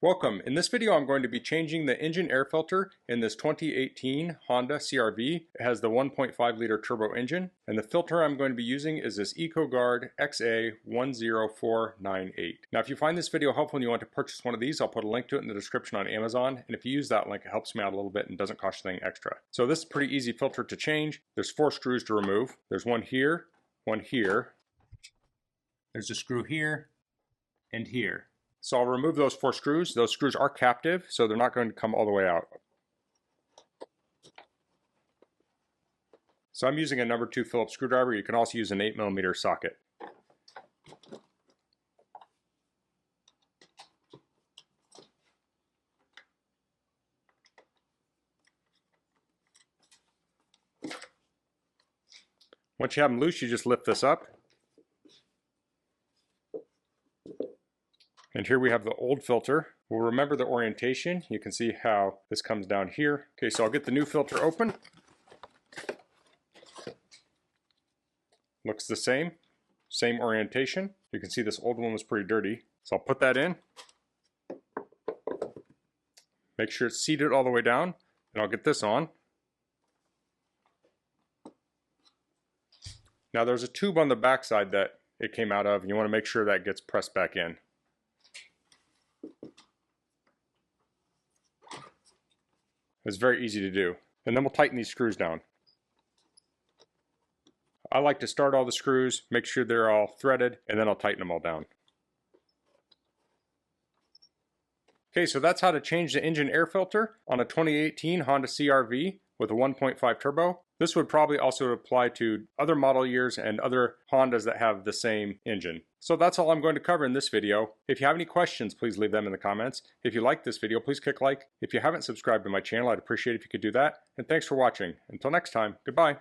Welcome. In this video I'm going to be changing the engine air filter in this 2018 Honda CR-V. It has the 1.5 liter turbo engine, and the filter I'm going to be using is this EcoGuard XA10498. Now if you find this video helpful and you want to purchase one of these, I'll put a link to it in the description on Amazon, and if you use that link it helps me out a little bit and doesn't cost you anything extra. So this is a pretty easy filter to change. There's 4 screws to remove. There's one here, there's a screw here, and here. So I'll remove those 4 screws. Those screws are captive, so they're not going to come all the way out. So I'm using a number 2 Phillips screwdriver. You can also use an 8mm socket. Once you have them loose, you just lift this up. And here we have the old filter. We'll remember the orientation. You can see how this comes down here. Okay, so I'll get the new filter open. Looks the same orientation. You can see this old one was pretty dirty. So I'll put that in. Make sure it's seated all the way down, and I'll get this on. Now there's a tube on the back side that it came out of, and you want to make sure that gets pressed back in. It's very easy to do. And then we'll tighten these screws down. I like to start all the screws, make sure they're all threaded, and then I'll tighten them all down. Okay, so that's how to change the engine air filter on a 2018 Honda CR-V with a 1.5 turbo. This would probably also apply to other model years and other Hondas that have the same engine. So that's all I'm going to cover in this video. If you have any questions, please leave them in the comments. If you like this video, please click like. If you haven't subscribed to my channel, I'd appreciate it if you could do that. And thanks for watching. Until next time, goodbye.